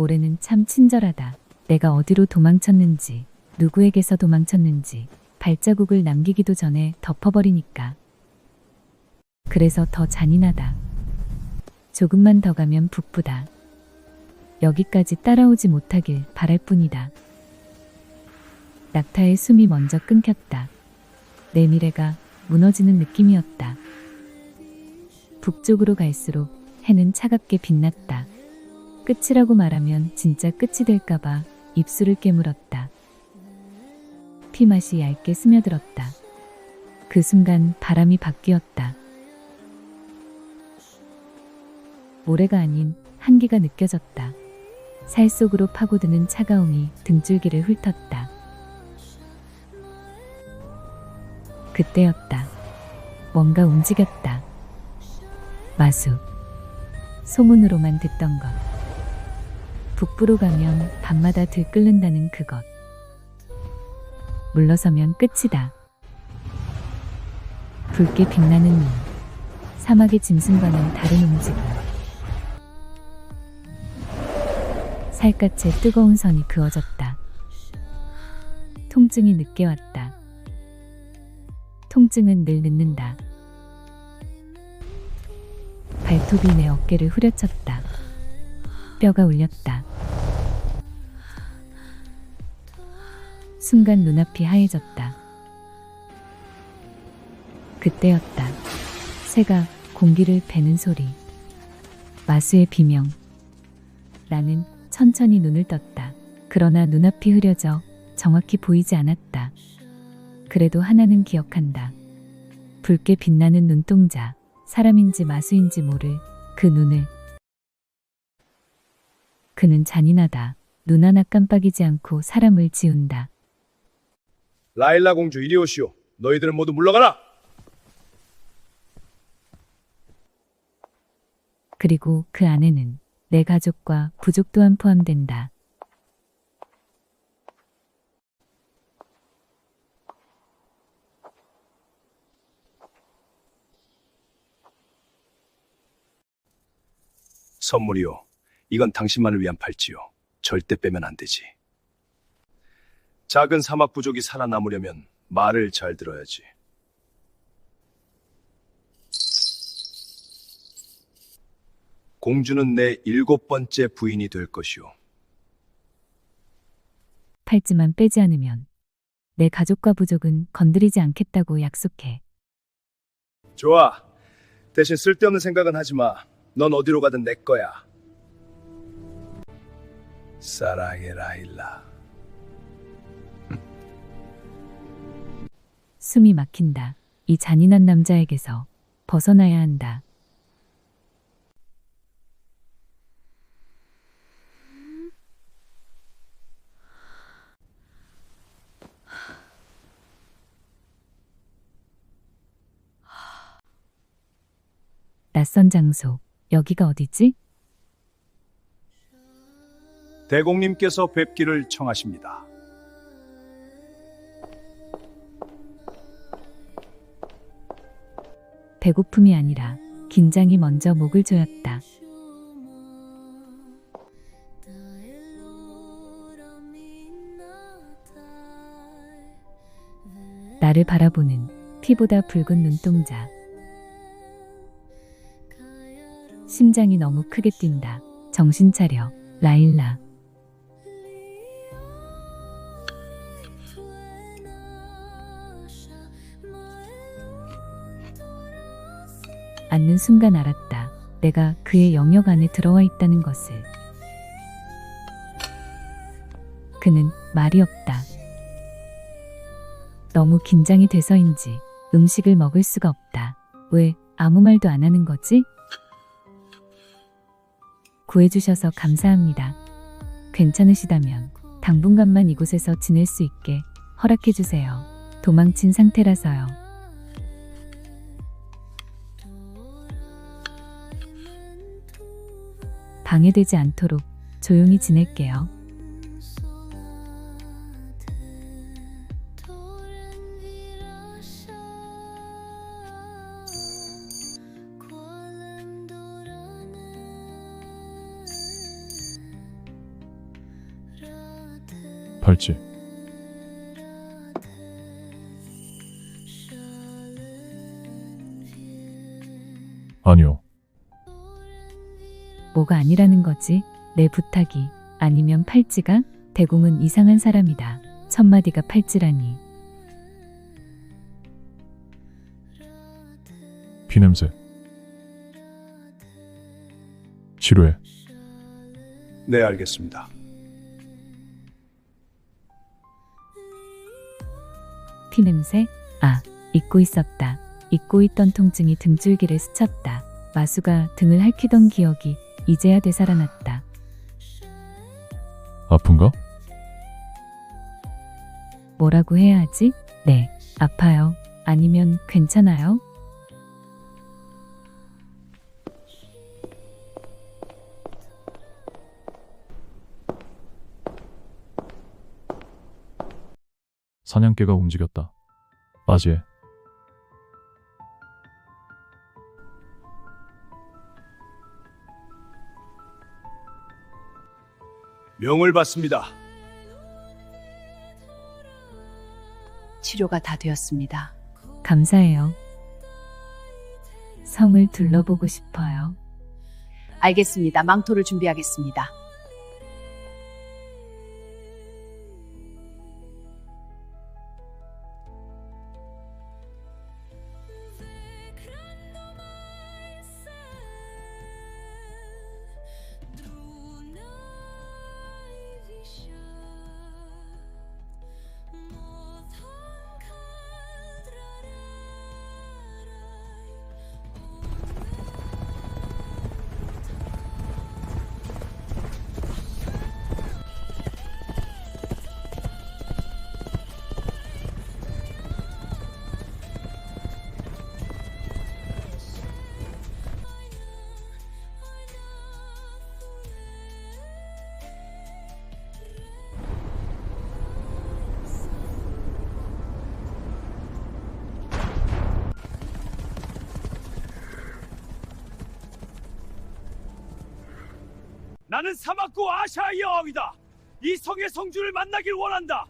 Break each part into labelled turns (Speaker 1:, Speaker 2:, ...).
Speaker 1: 모래는 참 친절하다. 내가 어디로 도망쳤는지, 누구에게서 도망쳤는지 발자국을 남기기도 전에 덮어버리니까. 그래서 더 잔인하다. 조금만 더 가면 북부다. 여기까지 따라오지 못하길 바랄 뿐이다. 낙타의 숨이 먼저 끊겼다. 내 미래가 무너지는 느낌이었다. 북쪽으로 갈수록 해는 차갑게 빛났다. 끝이라고 말하면 진짜 끝이 될까봐 입술을 깨물었다. 피맛이 얇게 스며들었다. 그 순간 바람이 바뀌었다. 모래가 아닌 한기가 느껴졌다. 살 속으로 파고드는 차가움이 등줄기를 훑었다. 그때였다. 뭔가 움직였다. 마수. 소문으로만 듣던 것. 북부로 가면 밤마다 들끓는다는 그것. 물러서면 끝이다. 붉게 빛나는 눈. 사막의 짐승과는 다른 움직임. 살갗에 뜨거운 선이 그어졌다. 통증이 늦게 왔다. 통증은 늘 늦는다. 발톱이 내 어깨를 후려쳤다. 뼈가 울렸다. 순간 눈앞이 하얘졌다. 그때였다. 새가 공기를 베는 소리. 마수의 비명. 나는 천천히 눈을 떴다. 그러나 눈앞이 흐려져 정확히 보이지 않았다. 그래도 하나는 기억한다. 붉게 빛나는 눈동자. 사람인지 마수인지 모를 그 눈을. 그는 잔인하다. 눈 하나 깜빡이지 않고 사람을 지운다.
Speaker 2: 라일라 공주 이리 오시오. 너희들은 모두 물러가라.
Speaker 1: 그리고 그 안에는 내 가족과 부족 또한 포함된다.
Speaker 2: 선물이요. 이건 당신만을 위한 팔찌요. 절대 빼면 안 되지. 작은 사막 부족이 살아남으려면 말을 잘 들어야지. 공주는 내 7번째 부인이 될 것이오.
Speaker 1: 팔찌만 빼지 않으면 내 가족과 부족은 건드리지 않겠다고 약속해.
Speaker 2: 좋아. 대신 쓸데없는 생각은 하지 마. 넌 어디로 가든 내 거야. 사랑해 라일라.
Speaker 1: 숨이 막힌다. 이 잔인한 남자에게서 벗어나야 한다. 낯선 장소. 여기가 어디지?
Speaker 2: 대공님께서 뵙기를 청하십니다.
Speaker 1: 배고픔이 아니라 긴장이 먼저 목을 조였다. 나를 바라보는 피보다 붉은 눈동자. 심장이 너무 크게 뛴다. 정신 차려, 라일라. 앉는 순간 알았다. 내가 그의 영역 안에 들어와 있다는 것을. 그는 말이 없다. 너무 긴장이 돼서인지 음식을 먹을 수가 없다. 왜 아무 말도 안 하는 거지? 구해주셔서 감사합니다. 괜찮으시다면 당분간만 이곳에서 지낼 수 있게 허락해주세요. 도망친 상태라서요. 방해되지 않도록 조용히 지낼게요.
Speaker 3: 팔찌. 아니요.
Speaker 1: 뭐가 아니라는 거지? 내 부탁이 아니면 팔찌가? 대공은 이상한 사람이다. 첫마디가 팔찌라니.
Speaker 3: 피냄새. 치료해.
Speaker 2: 네, 알겠습니다.
Speaker 1: 피냄새? 아, 잊고 있었다. 잊고 있던 통증이 등줄기를 스쳤다. 마수가 등을 핥히던 기억이 이제야 되살아났다.
Speaker 3: 아픈가?
Speaker 1: 뭐라고 해야 하지? 네, 아파요. 아니면 괜찮아요?
Speaker 3: 사냥개가 움직였다. 맞이해.
Speaker 2: 명을 받습니다.
Speaker 4: 치료가 다 되었습니다.
Speaker 1: 감사해요. 성을 둘러보고 싶어요.
Speaker 4: 알겠습니다. 망토를 준비하겠습니다.
Speaker 2: 나는 사막고 아샤의 여왕이다. 이 성의 성주를 만나길 원한다.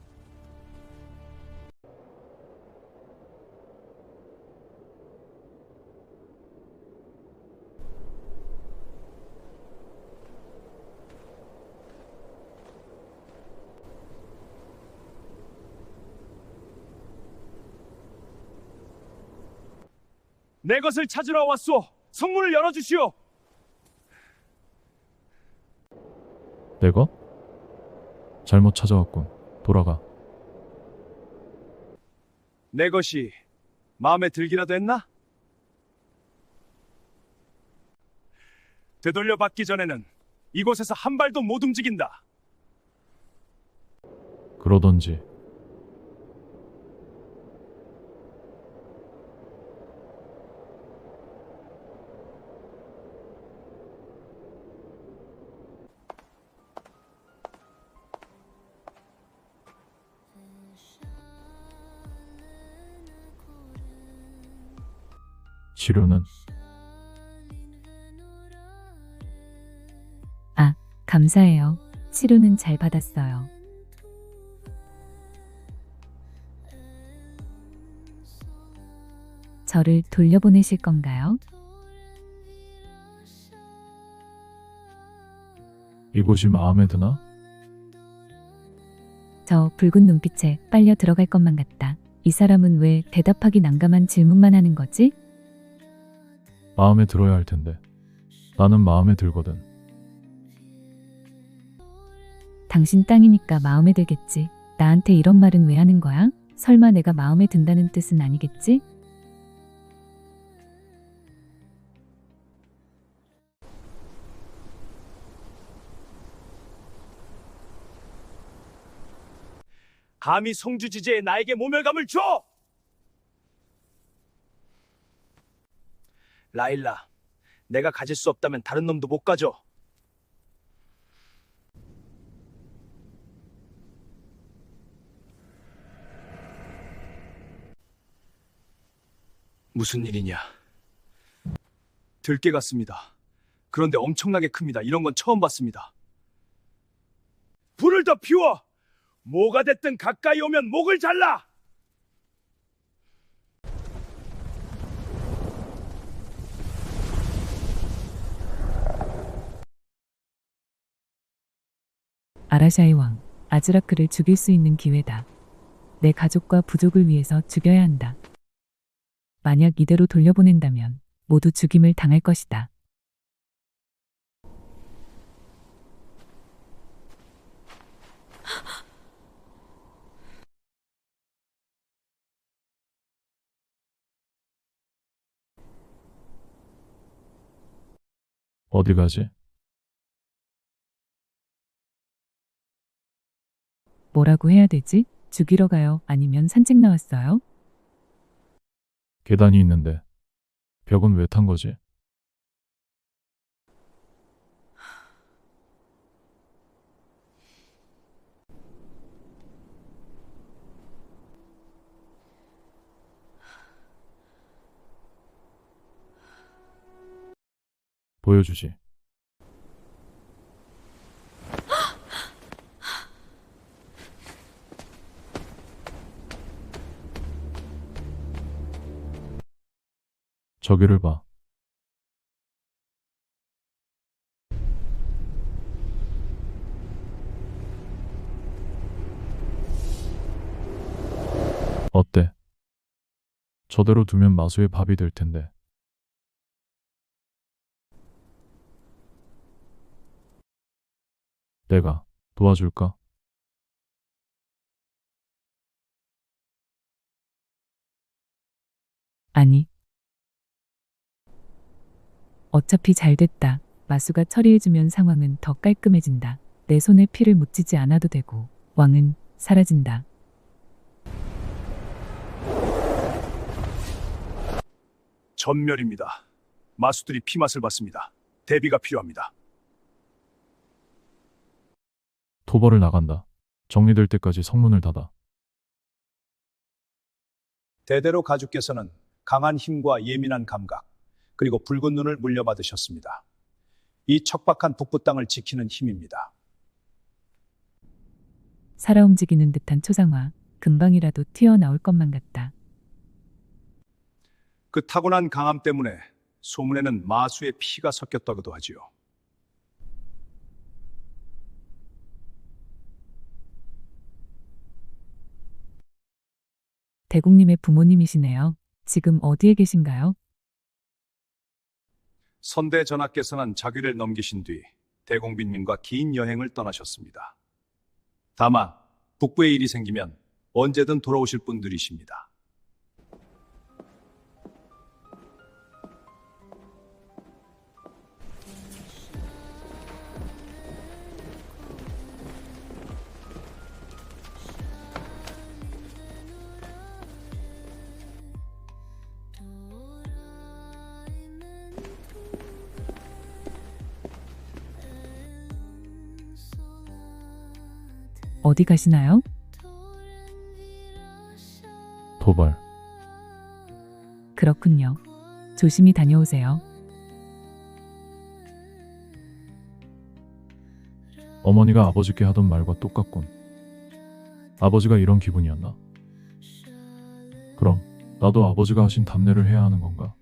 Speaker 2: 내 것을 찾으러 왔소. 성문을 열어주시오.
Speaker 3: 내가? 잘못 찾아왔군. 돌아가.
Speaker 2: 내 것이 마음에 들기라도 했나? 되돌려 받기 전에는 이곳에서 한 발도 못 움직인다.
Speaker 3: 그러던지. 치료는?
Speaker 1: 아, 감사해요. 치료는 잘 받았어요. 저를 돌려보내실 건가요?
Speaker 3: 이곳이 마음에 드나?
Speaker 1: 저 붉은 눈빛에 빨려 들어갈 것만 같다. 이 사람은 왜 대답하기 난감한 질문만 하는 거지?
Speaker 3: 마음에 들어야 할 텐데. 나는 마음에 들거든.
Speaker 1: 당신 땅이니까 마음에 들겠지. 나한테 이런 말은 왜 하는 거야? 설마 내가 마음에 든다는 뜻은 아니겠지?
Speaker 2: 감히 성주 지제에 나에게 모멸감을 줘! 라일라, 내가 가질 수 없다면 다른 놈도 못 가져. 무슨 일이냐? 들깨 같습니다. 그런데 엄청나게 큽니다. 이런 건 처음 봤습니다. 불을 더 피워! 뭐가 됐든 가까이 오면 목을 잘라!
Speaker 1: 아라샤의 왕, 아즈라크를 죽일 수 있는 기회다. 내 가족과 부족을 위해서 죽여야 한다. 만약 이대로 돌려보낸다면 모두 죽임을 당할 것이다.
Speaker 3: 어디 가지?
Speaker 1: 뭐라고 해야 되지? 죽이러 가요? 아니면 산책 나왔어요?
Speaker 3: 계단이 있는데 벽은 왜 탄 거지? 보여주지. 저기를 봐. 어때? 저대로 두면 마수의 밥이 될 텐데. 내가 도와줄까?
Speaker 1: 아니. 어차피 잘 됐다. 마수가 처리해주면 상황은 더 깔끔해진다. 내 손에 피를 묻히지 않아도 되고 왕은 사라진다.
Speaker 2: 전멸입니다. 마수들이 피맛을 봤습니다. 대비가 필요합니다.
Speaker 3: 토벌을 나간다. 정리될 때까지 성문을 닫아.
Speaker 2: 대대로 가주께서는 강한 힘과 예민한 감각, 그리고 붉은 눈을 물려받으셨습니다. 이 척박한 북부 땅을 지키는 힘입니다.
Speaker 1: 살아 움직이는 듯한 초상화, 금방이라도 튀어나올 것만 같다.
Speaker 2: 그 타고난 강함 때문에 소문에는 마수의 피가 섞였다고도 하지요.
Speaker 1: 대국님의 부모님이시네요. 지금 어디에 계신가요?
Speaker 2: 선대 전하께서는 자귀를 넘기신 뒤 대공빈님과 긴 여행을 떠나셨습니다. 다만 북부에 일이 생기면 언제든 돌아오실 분들이십니다.
Speaker 1: 어디 가시나요?
Speaker 3: 도발.
Speaker 1: 그렇군요. 조심히 다녀오세요.
Speaker 3: 어머니가 아버지께 하던 말과 똑같군. 아버지가 이런 기분이었나? 그럼 나도 아버지가 하신 답례를 해야 하는 건가?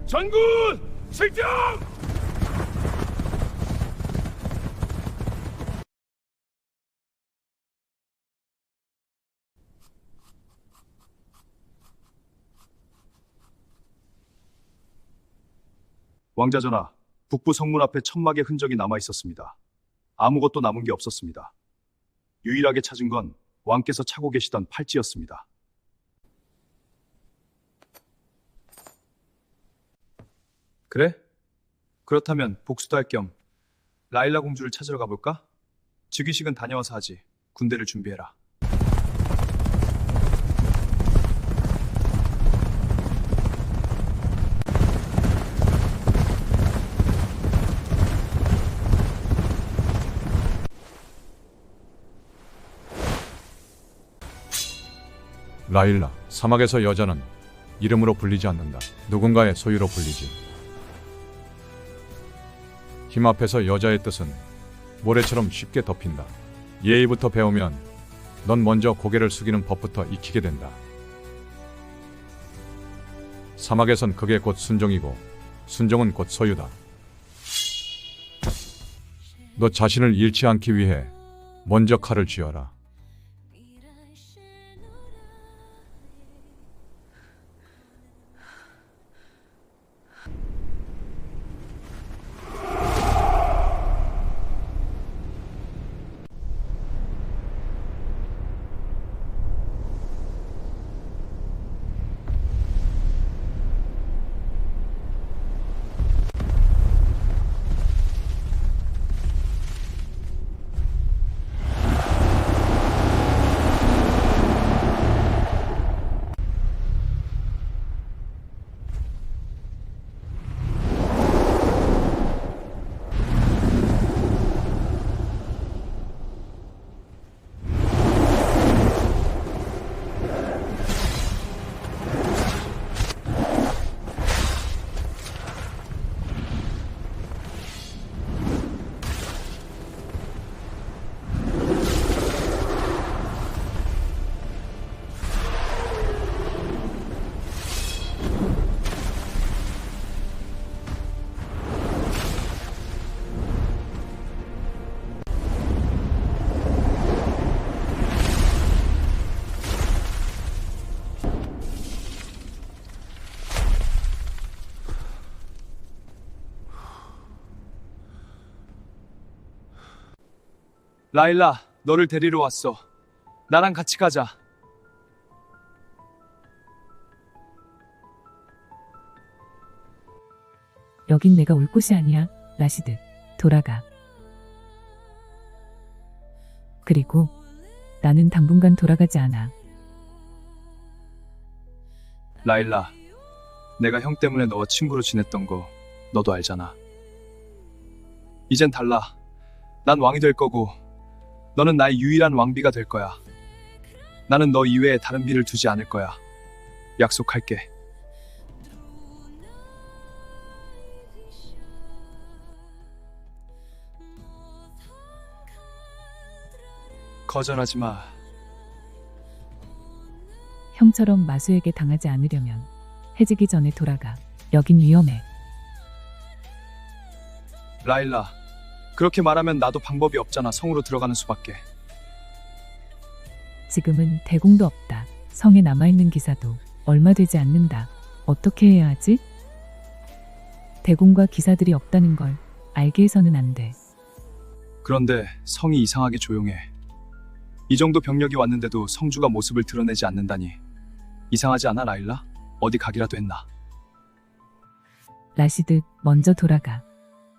Speaker 2: 전군! 출정! 왕자 전하, 북부 성문 앞에 천막의 흔적이 남아 있었습니다. 아무것도 남은 게 없었습니다. 유일하게 찾은 건 왕께서 차고 계시던 팔찌였습니다. 그래? 그렇다면 복수도 할 겸 라일라 공주를 찾으러 가볼까? 즉위식은 다녀와서 하지. 군대를 준비해라.
Speaker 5: 라일라, 사막에서 여자는 이름으로 불리지 않는다. 누군가의 소유로 불리지. 힘 앞에서 여자의 뜻은 모래처럼 쉽게 덮인다. 예의부터 배우면 넌 먼저 고개를 숙이는 법부터 익히게 된다. 사막에선 그게 곧 순종이고 순종은 곧 소유다. 너 자신을 잃지 않기 위해 먼저 칼을 쥐어라.
Speaker 2: 라일라, 너를 데리러 왔어. 나랑 같이 가자.
Speaker 1: 여긴 내가 올 곳이 아니야. 라시드, 돌아가. 그리고 나는 당분간 돌아가지 않아.
Speaker 2: 라일라, 내가 형 때문에 너와 친구로 지냈던 거 너도 알잖아. 이젠 달라. 난 왕이 될 거고 너는 나의 유일한 왕비가 될 거야. 나는 너 이외에 다른 비를 두지 않을 거야. 약속할게. 거절하지 마.
Speaker 1: 형처럼 마수에게 당하지 않으려면 해지기 전에 돌아가. 여긴 위험해.
Speaker 2: 라일라, 그렇게 말하면 나도 방법이 없잖아. 성으로 들어가는 수밖에.
Speaker 1: 지금은 대공도 없다. 성에 남아있는 기사도 얼마 되지 않는다. 어떻게 해야 하지? 대공과 기사들이 없다는 걸 알게 해서는 안 돼.
Speaker 2: 그런데 성이 이상하게 조용해. 이 정도 병력이 왔는데도 성주가 모습을 드러내지 않는다니. 이상하지 않아, 라일라? 어디 가기라도 했나?
Speaker 1: 라시드, 먼저 돌아가.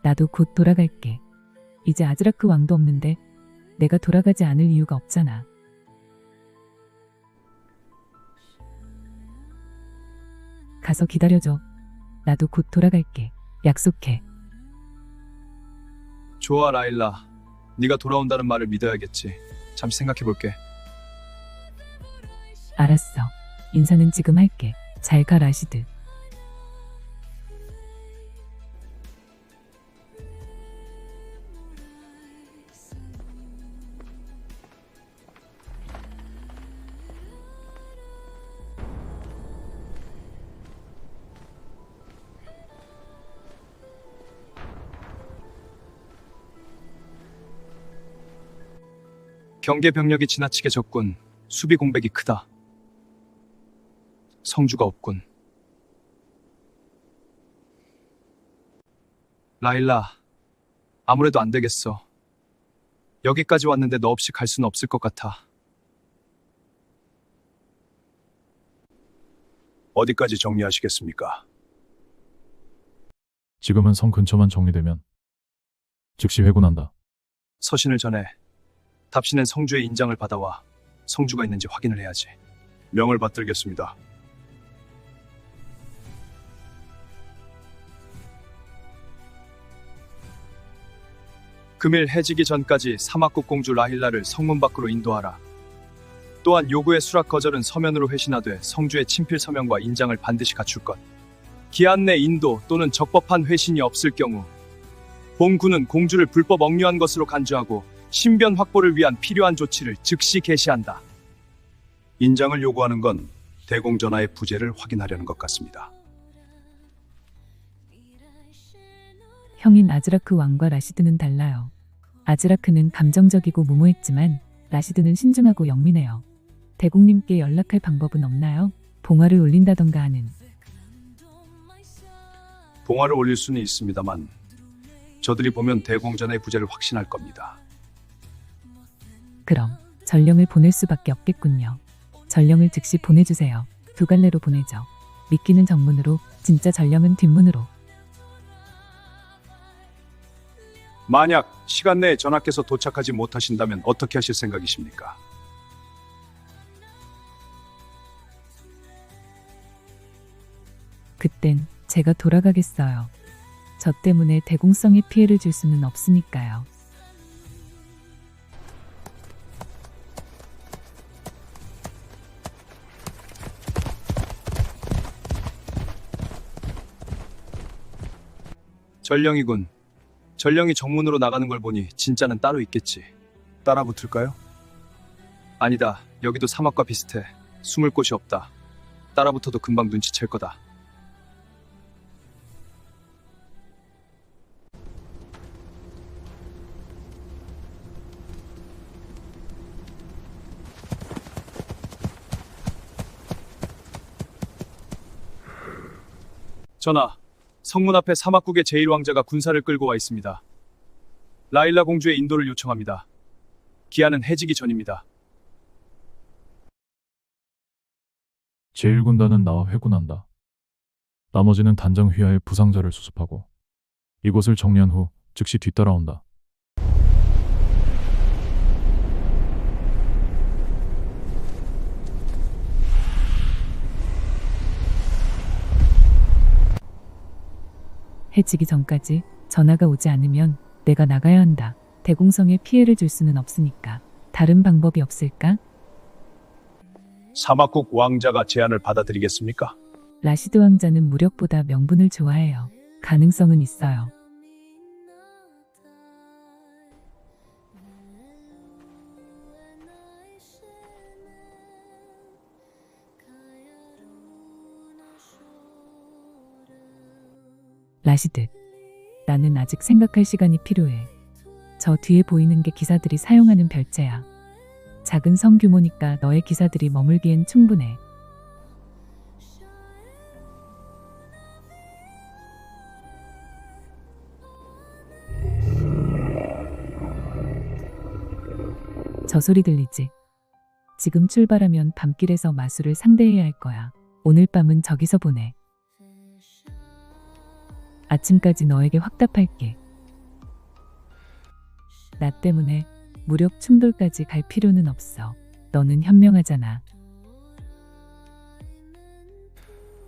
Speaker 1: 나도 곧 돌아갈게. 이제 아즈라크 왕도 없는데 내가 돌아가지 않을 이유가 없잖아. 가서 기다려줘. 나도 곧 돌아갈게. 약속해.
Speaker 2: 좋아, 라일라. 네가 돌아온다는 말을 믿어야겠지. 잠시 생각해볼게.
Speaker 1: 알았어. 인사는 지금 할게. 잘 가, 라시드.
Speaker 2: 경계 병력이 지나치게 적군. 수비 공백이 크다. 성주가 없군. 라일라, 아무래도 안 되겠어. 여기까지 왔는데 너 없이 갈 수는 없을 것 같아. 어디까지 정리하시겠습니까?
Speaker 3: 지금은 성 근처만 정리되면 즉시 회군한다.
Speaker 2: 서신을 전해 답신은 성주의 인장을 받아와 성주가 있는지 확인을 해야지. 명을 받들겠습니다. 금일 해지기 전까지 사막국 공주 라힐라를 성문 밖으로 인도하라. 또한 요구의 수락 거절은 서면으로 회신하되 성주의 친필 서명과 인장을 반드시 갖출 것. 기한 내 인도 또는 적법한 회신이 없을 경우 본군은 공주를 불법 억류한 것으로 간주하고 신변 확보를 위한 필요한 조치를 즉시 개시한다. 인장을 요구하는 건 대공전하의 부재를 확인하려는 것 같습니다.
Speaker 1: 형인 아즈라크 왕과 라시드는 달라요. 아즈라크는 감정적이고 무모했지만 라시드는 신중하고 영민해요. 대공님께 연락할 방법은 없나요? 봉화를 올린다던가 하는.
Speaker 2: 봉화를 올릴 수는 있습니다만 저들이 보면 대공전의 부재를 확신할 겁니다.
Speaker 1: 그럼 전령을 보낼 수밖에 없겠군요. 전령을 즉시 보내주세요. 두 갈래로 보내죠. 미끼는 정문으로, 진짜 전령은 뒷문으로.
Speaker 2: 만약 시간 내에 전하께서 도착하지 못하신다면 어떻게 하실 생각이십니까?
Speaker 1: 그땐 제가 돌아가겠어요. 저 때문에 대공성에 피해를 줄 수는 없으니까요.
Speaker 2: 전령이군. 전령이 정문으로 나가는 걸 보니 진짜는 따로 있겠지. 따라 붙을까요? 아니다. 여기도 사막과 비슷해. 숨을 곳이 없다. 따라 붙어도 금방 눈치챌 거다. 전하, 성문 앞에 사막국의 제1왕자가 군사를 끌고 와 있습니다. 라일라 공주의 인도를 요청합니다. 기한은 해지기 전입니다.
Speaker 3: 제1군단은 나와 회군한다. 나머지는 단장 휘하의 부상자를 수습하고 이곳을 정리한 후 즉시 뒤따라온다.
Speaker 1: 해지기 전까지 전화가 오지 않으면 내가 나가야 한다. 대공성에 피해를 줄 수는 없으니까. 다른 방법이 없을까?
Speaker 2: 사막국 왕자가 제안을 받아들이겠습니까?
Speaker 1: 라시드 왕자는 무력보다 명분을 좋아해요. 가능성은 있어요. 라시드, 나는 아직 생각할 시간이 필요해. 저 뒤에 보이는 게 기사들이 사용하는 별채야. 작은 성 규모니까 너의 기사들이 머물기엔 충분해. 저 소리 들리지? 지금 출발하면 밤길에서 마수를 상대해야 할 거야. 오늘 밤은 저기서 보내. 아침까지 너에게 확답할게. 나 때문에 무력 충돌까지 갈 필요는 없어. 너는 현명하잖아.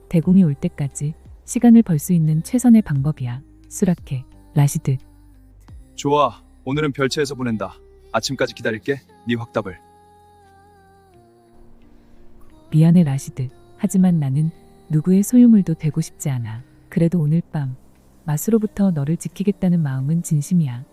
Speaker 1: 대공이 올 때까지 시간을 벌 수 있는 최선의 방법이야. 수락해, 라시드.
Speaker 2: 좋아. 오늘은 별채에서 보낸다. 아침까지 기다릴게. 네 확답을.
Speaker 1: 미안해, 라시드. 하지만 나는 누구의 소유물도 되고 싶지 않아. 그래도 오늘 밤 마수로부터 너를 지키겠다는 마음은 진심이야.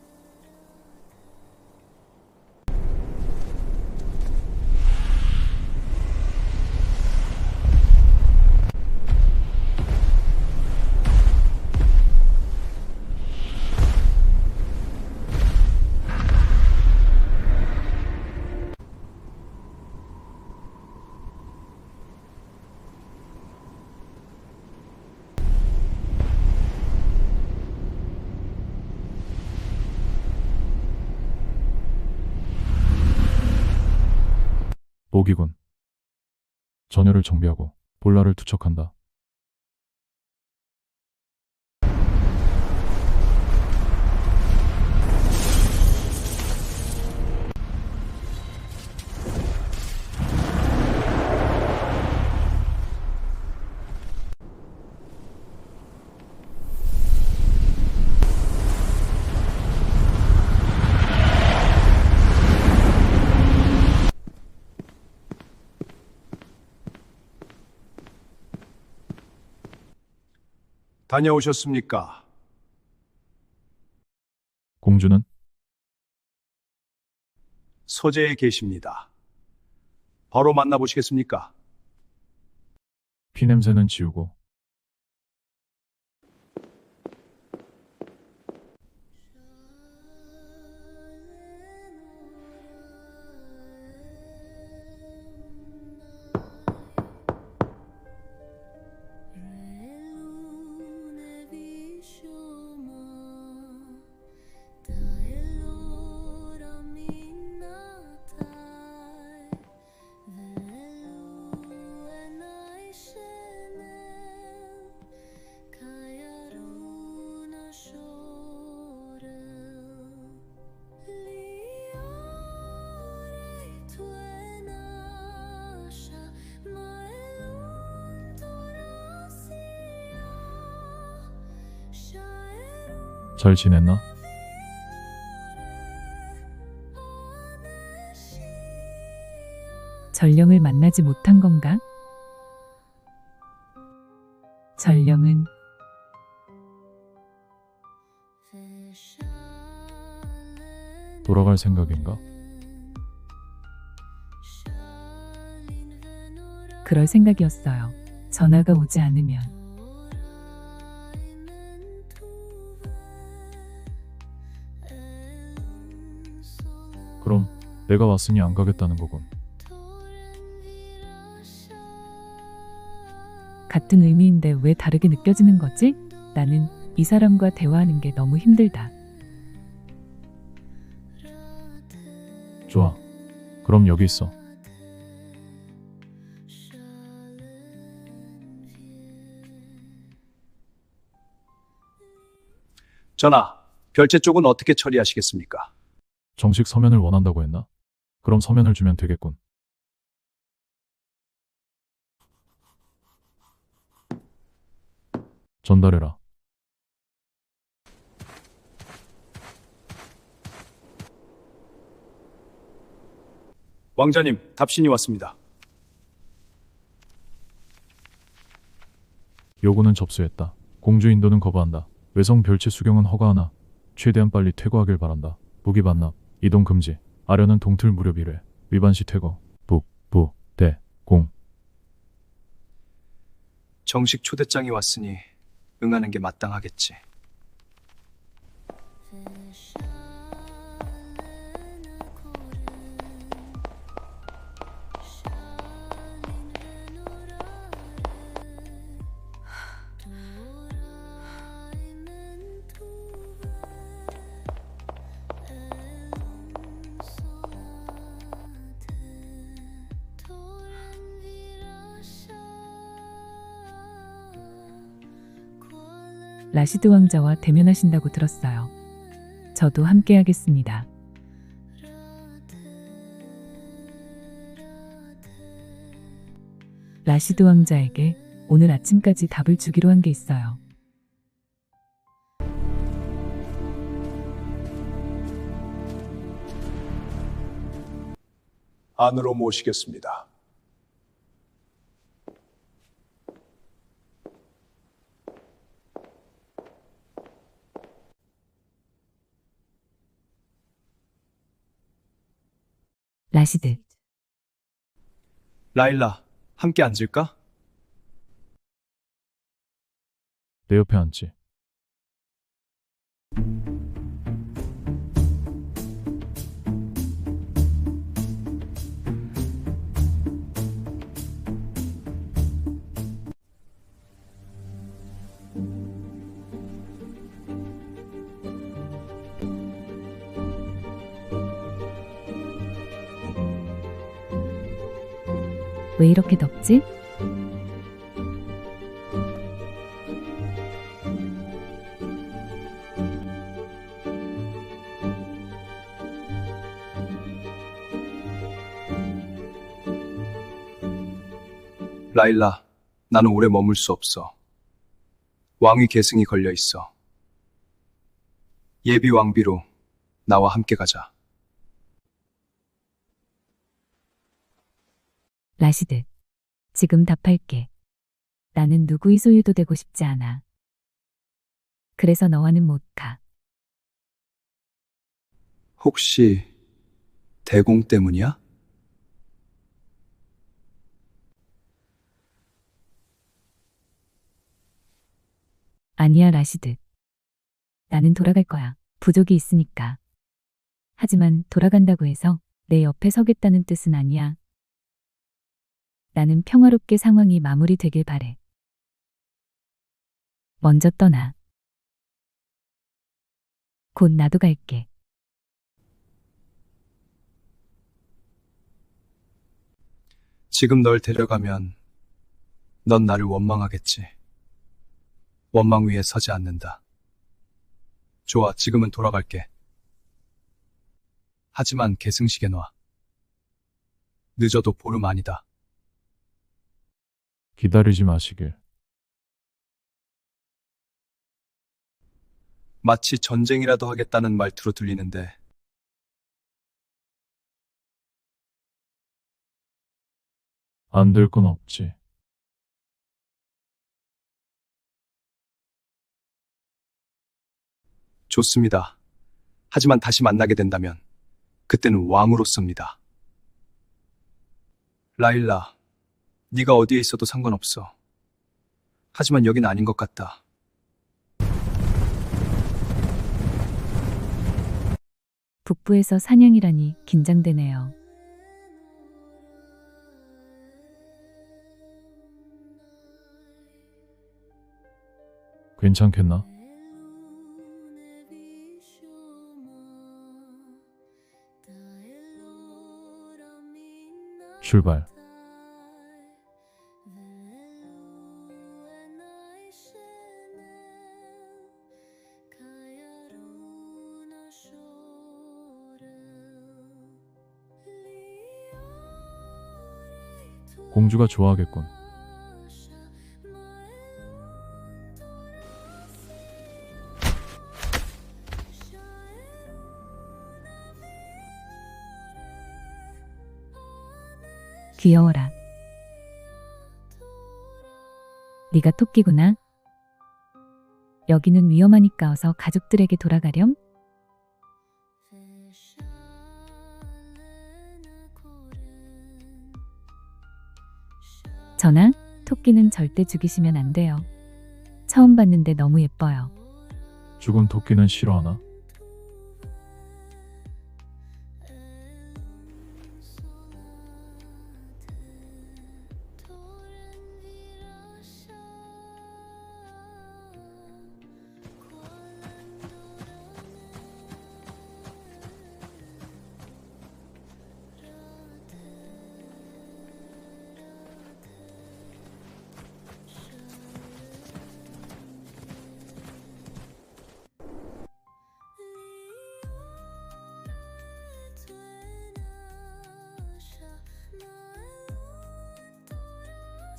Speaker 3: 보기군. 전열을 정비하고 볼라를 투척한다.
Speaker 2: 다녀오셨습니까?
Speaker 3: 공주는
Speaker 2: 서재에 계십니다. 바로 만나보시겠습니까?
Speaker 3: 피냄새는 지우고 잘 지냈나?
Speaker 1: 전령을 만나지 못한 건가? 전령은
Speaker 3: 돌아갈 생각인가?
Speaker 1: 그럴 생각이었어요. 전화가 오지 않으면.
Speaker 3: 그럼 내가 왔으니 안 가겠다는 거군.
Speaker 1: 같은 의미인데 왜 다르게 느껴지는 거지? 나는 이 사람과 대화하는 게 너무 힘들다.
Speaker 3: 좋아. 그럼 여기 있어.
Speaker 2: 전하, 별채 쪽은 어떻게 처리하시겠습니까?
Speaker 3: 정식 서면을 원한다고 했나? 그럼 서면을 주면 되겠군. 전달해라.
Speaker 2: 왕자님, 답신이 왔습니다.
Speaker 3: 요구는 접수했다. 공주 인도는 거부한다. 외성 별채 수경은 허가하나 최대한 빨리 퇴거하길 바란다. 무기 반납, 이동 금지. 아련은 동틀 무료 비례. 위반 시 퇴거. 대, 공.
Speaker 2: 정식 초대장이 왔으니 응하는 게 마땅하겠지.
Speaker 1: 라시드 왕자와 대면하신다고 들었어요. 저도 함께 하겠습니다. 라시드 왕자에게 오늘 아침까지 답을 주기로 한 게 있어요.
Speaker 2: 안으로 모시겠습니다.
Speaker 1: 라시드,
Speaker 2: 라일라, 함께 앉을까?
Speaker 3: 내 옆에 앉지.
Speaker 1: 왜 이렇게 덥지?
Speaker 2: 라일라, 나는 오래 머물 수 없어. 왕위 계승이 걸려 있어. 예비 왕비로 나와 함께 가자.
Speaker 1: 라시드, 지금 답할게. 나는 누구의 소유도 되고 싶지 않아. 그래서 너와는 못 가.
Speaker 2: 혹시 대공 때문이야?
Speaker 1: 아니야, 라시드. 나는 돌아갈 거야. 부족이 있으니까. 하지만 돌아간다고 해서 내 옆에 서겠다는 뜻은 아니야. 나는 평화롭게 상황이 마무리되길 바래. 먼저 떠나. 곧 나도 갈게.
Speaker 2: 지금 널 데려가면 넌 나를 원망하겠지. 원망 위에 서지 않는다. 좋아, 지금은 돌아갈게. 하지만 계승식에 놔. 늦어도 보름 아니다.
Speaker 3: 기다리지 마시길.
Speaker 2: 마치 전쟁이라도 하겠다는 말투로 들리는데
Speaker 3: 안 될 건 없지.
Speaker 2: 좋습니다. 하지만 다시 만나게 된다면 그때는 왕으로서입니다. 라일라, 네가 어디에 있어도 상관없어. 하지만 여긴 아닌 것 같다.
Speaker 1: 북부에서 사냥이라니 긴장되네요.
Speaker 3: 괜찮겠나? 출발. 공주가 좋아하겠군.
Speaker 1: 귀여워라. 네가 토끼구나. 여기는 위험하니까 어서 가족들에게 돌아가렴. 전하, 토끼는 절대 죽이시면 안 돼요. 처음 봤는데 너무 예뻐요.
Speaker 3: 죽은 토끼는 싫어하나?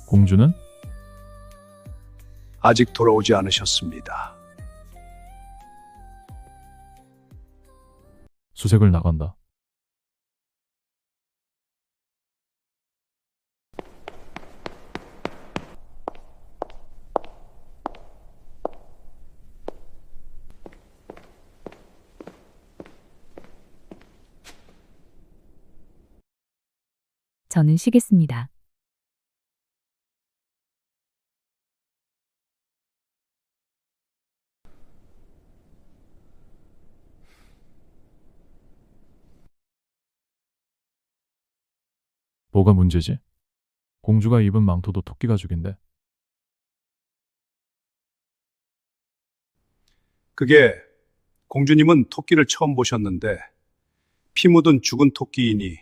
Speaker 3: 공주는?
Speaker 2: 아직 돌아오지 않으셨습니다.
Speaker 3: 수색을 나간다.
Speaker 1: 저는 쉬겠습니다.
Speaker 3: 뭐가 문제지? 공주가 입은 망토도 토끼 가죽인데.
Speaker 2: 그게 공주님은 토끼를 처음 보셨는데 피 묻은 죽은 토끼이니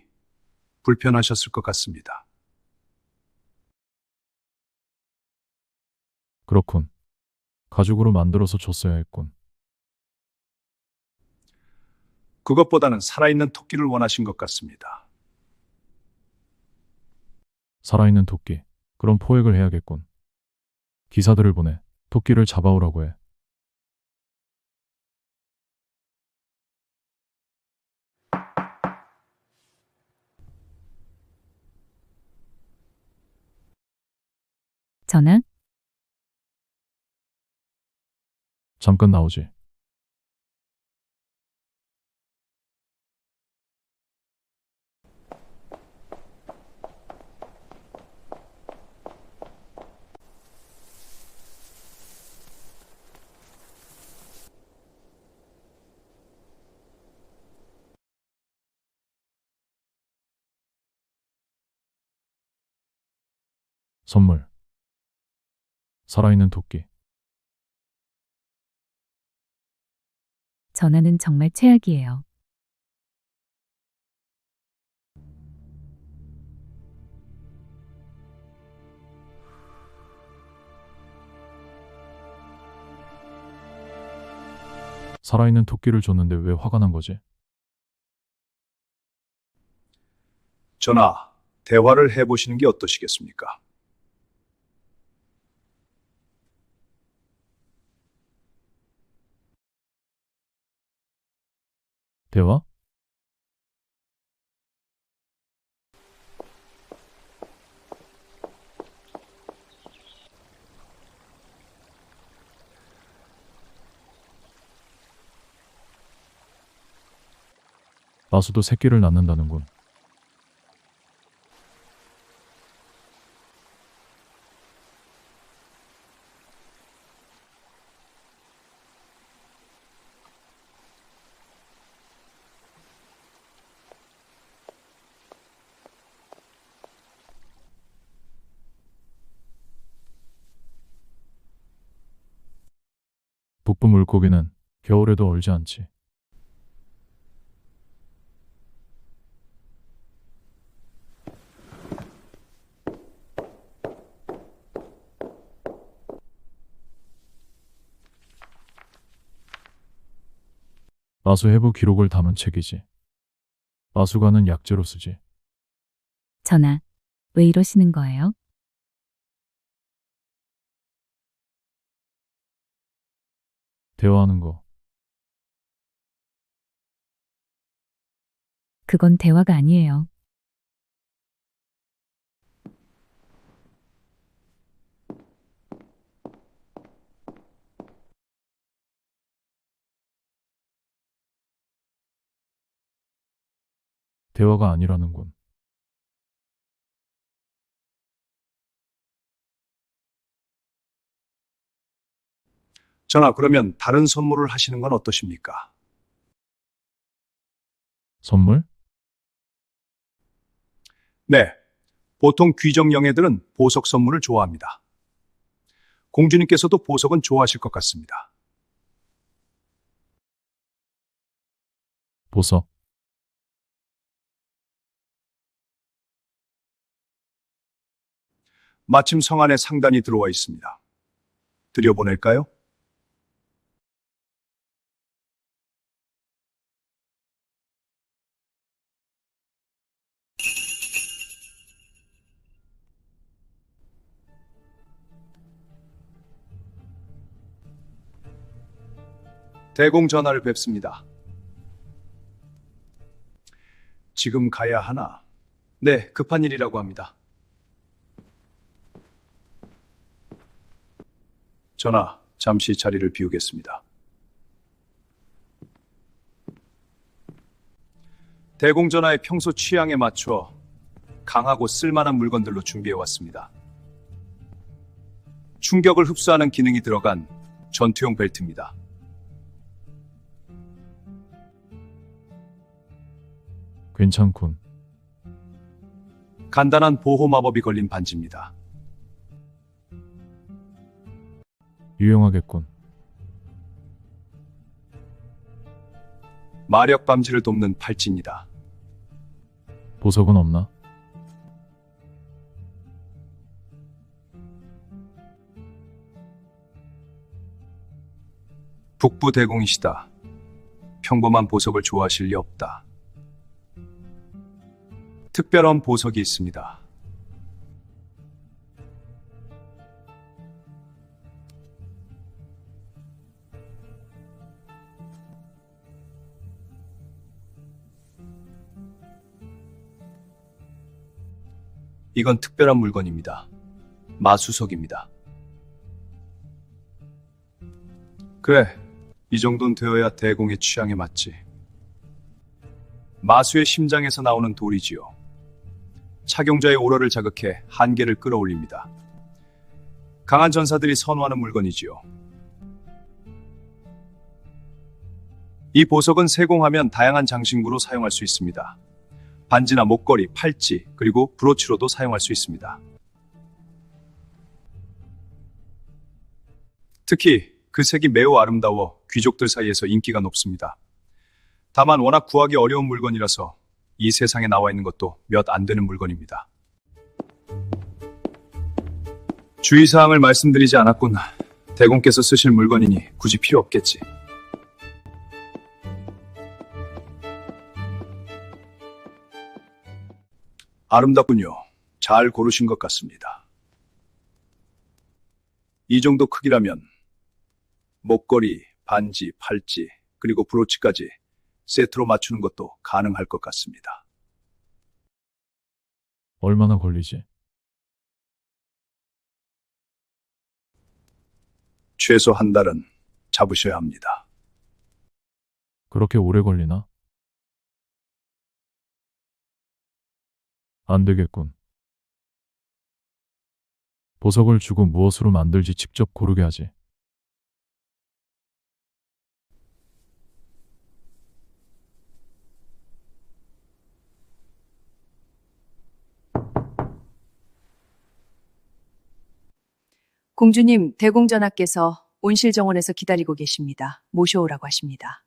Speaker 2: 불편하셨을 것 같습니다.
Speaker 3: 그렇군. 가죽으로 만들어서 줬어야 했군.
Speaker 2: 그것보다는 살아있는 토끼를 원하신 것 같습니다.
Speaker 3: 살아있는 토끼. 그럼 포획을 해야겠군. 기사들을 보내. 토끼를 잡아오라고 해.
Speaker 1: 전하,
Speaker 3: 잠깐 나오지. 선물. 살아있는 토끼.
Speaker 1: 전화는 정말 최악이에요.
Speaker 3: 살아있는 토끼를 줬는데 왜 화가 난 거지?
Speaker 2: 전하, 대화를 해보시는 게 어떠시겠습니까?
Speaker 3: 대화? 마수도 새끼를 낳는다는군. 북부 물고기는 겨울에도 얼지 않지. 마수 해부 기록을 담은 책이지. 마수가는 약재로 쓰지.
Speaker 1: 전화, 왜 이러시는 거예요?
Speaker 3: 대화하는 거.
Speaker 1: 그건 대화가 아니에요.
Speaker 3: 대화가 아니라는군.
Speaker 2: 전하, 그러면 다른 선물을 하시는 건 어떠십니까?
Speaker 3: 선물?
Speaker 2: 네, 보통 귀족 영예들은 보석 선물을 좋아합니다. 공주님께서도 보석은 좋아하실 것 같습니다.
Speaker 3: 보석.
Speaker 2: 마침 성 안에 상단이 들어와 있습니다. 들여보낼까요? 대공 전하를 뵙습니다. 지금 가야 하나? 네, 급한 일이라고 합니다. 전하, 잠시 자리를 비우겠습니다. 대공 전하의 평소 취향에 맞춰 강하고 쓸만한 물건들로 준비해왔습니다. 충격을 흡수하는 기능이 들어간 전투용 벨트입니다.
Speaker 3: 괜찮군.
Speaker 2: 간단한 보호 마법이 걸린 반지입니다.
Speaker 3: 유용하겠군.
Speaker 2: 마력 감지를 돕는 팔찌입니다.
Speaker 3: 보석은 없나?
Speaker 2: 북부 대공이시다. 평범한 보석을 좋아하실 리 없다. 특별한 보석이 있습니다. 이건 특별한 물건입니다. 마수석입니다. 그래, 이 정도는 되어야 대공의 취향에 맞지. 마수의 심장에서 나오는 돌이지요. 착용자의 오러를 자극해 한계를 끌어올립니다. 강한 전사들이 선호하는 물건이지요. 이 보석은 세공하면 다양한 장신구로 사용할 수 있습니다. 반지나 목걸이, 팔찌, 그리고 브로치로도 사용할 수 있습니다. 특히 그 색이 매우 아름다워 귀족들 사이에서 인기가 높습니다. 다만 워낙 구하기 어려운 물건이라서 이 세상에 나와 있는 것도 몇 안 되는 물건입니다. 주의사항을 말씀드리지 않았군. 대공께서 쓰실 물건이니 굳이 필요 없겠지. 아름답군요. 잘 고르신 것 같습니다. 이 정도 크기라면 목걸이, 반지, 팔찌, 그리고 브로치까지 세트로 맞추는 것도 가능할 것 같습니다.
Speaker 3: 얼마나 걸리지?
Speaker 2: 최소 한 달은 잡으셔야 합니다.
Speaker 3: 그렇게 오래 걸리나? 안 되겠군. 보석을 주고 무엇으로 만들지 직접 고르게 하지.
Speaker 4: 공주님, 대공전하께서 온실정원에서 기다리고 계십니다. 모셔오라고 하십니다.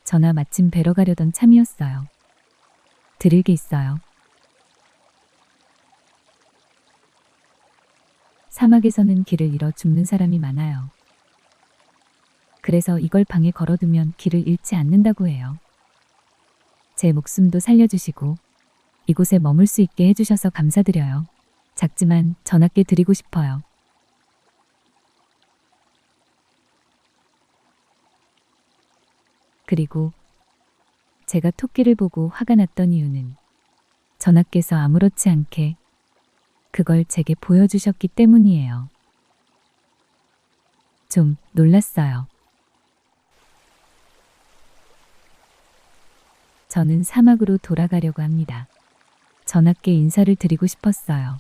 Speaker 1: 전하 마침 뵈러 가려던 참이었어요. 드릴 게 있어요. 사막에서는 길을 잃어 죽는 사람이 많아요. 그래서 이걸 방에 걸어두면 길을 잃지 않는다고 해요. 제 목숨도 살려주시고 이곳에 머물 수 있게 해주셔서 감사드려요. 작지만 전하께 드리고 싶어요. 그리고 제가 토끼를 보고 화가 났던 이유는 전하께서 아무렇지 않게 그걸 제게 보여주셨기 때문이에요. 좀 놀랐어요. 저는 사막으로 돌아가려고 합니다. 전하께 인사를 드리고 싶었어요.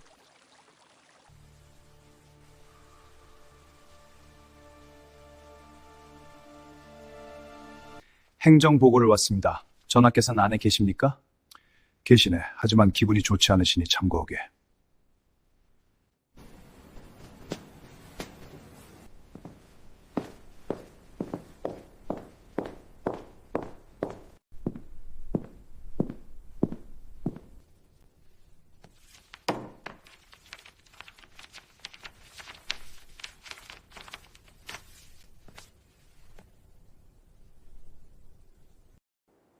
Speaker 2: 행정보고를 왔습니다. 전하께서는 안에 계십니까? 계시네. 하지만 기분이 좋지 않으시니 참고하게.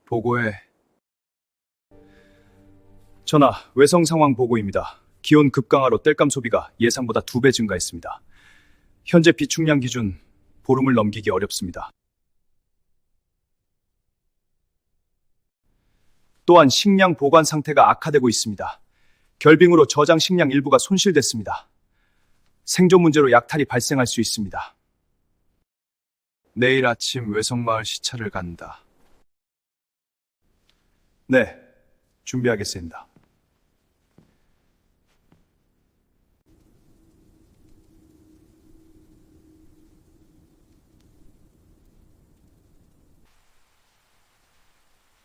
Speaker 2: 보고해. 전하, 외성 상황 보고입니다. 기온 급강하로 땔감 소비가 예상보다 2배 증가했습니다. 현재 비축량 기준 보름을 넘기기 어렵습니다. 또한 식량 보관 상태가 악화되고 있습니다. 결빙으로 저장 식량 일부가 손실됐습니다. 생존 문제로 약탈이 발생할 수 있습니다. 내일 아침 외성마을 시찰을 간다. 네, 준비하겠습니다.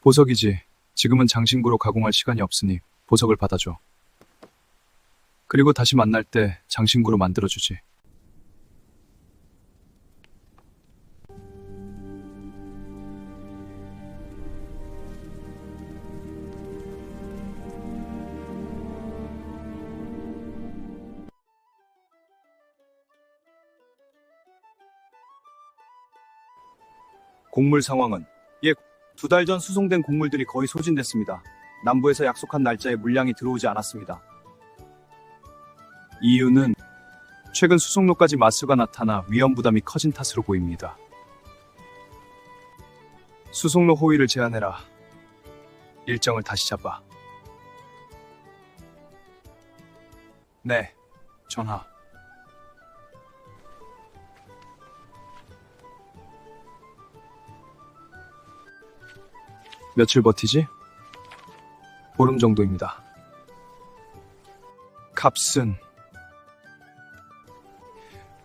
Speaker 2: 보석이지. 지금은 장신구로 가공할 시간이 없으니 보석을 받아줘. 그리고 다시 만날 때 장신구로 만들어주지. 곡물 상황은 2달 전 수송된 곡물들이 거의 소진됐습니다. 남부에서 약속한 날짜에 물량이 들어오지 않았습니다. 이유는 최근 수송로까지 마스가 나타나 위험 부담이 커진 탓으로 보입니다. 수송로 호위를 제한해라. 일정을 다시 잡아. 네, 전하. 며칠 버티지? 보름 정도입니다. 값은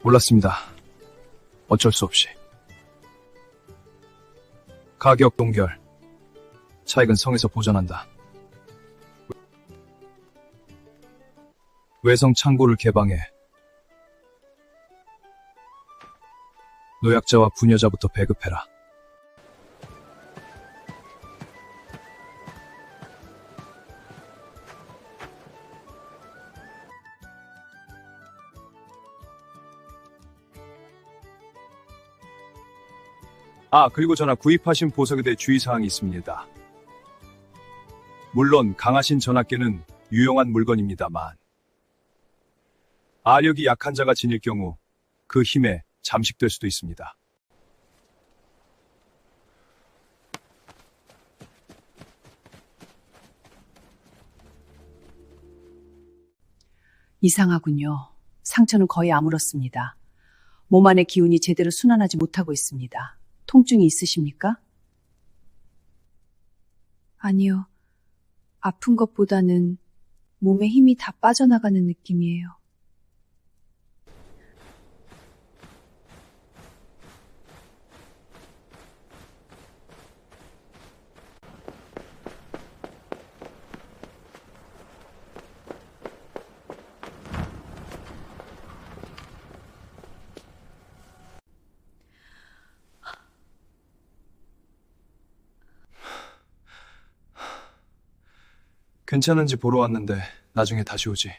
Speaker 2: 몰랐습니다. 어쩔 수 없이. 가격 동결. 차익은 성에서 보전한다. 외성 창고를 개방해 노약자와 부녀자부터 배급해라. 그리고 전하 구입하신 보석에 대해 주의사항이 있습니다. 물론 강하신 전하께는 유용한 물건입니다만 아력이 약한 자가 지닐 경우 그 힘에 잠식될 수도 있습니다.
Speaker 4: 이상하군요. 상처는 거의 아물었습니다. 몸 안의 기운이 제대로 순환하지 못하고 있습니다. 통증이 있으십니까? 아니요. 아픈 것보다는 몸에 힘이 다 빠져나가는 느낌이에요.
Speaker 2: 괜찮은지 보러 왔는데 나중에 다시 오지.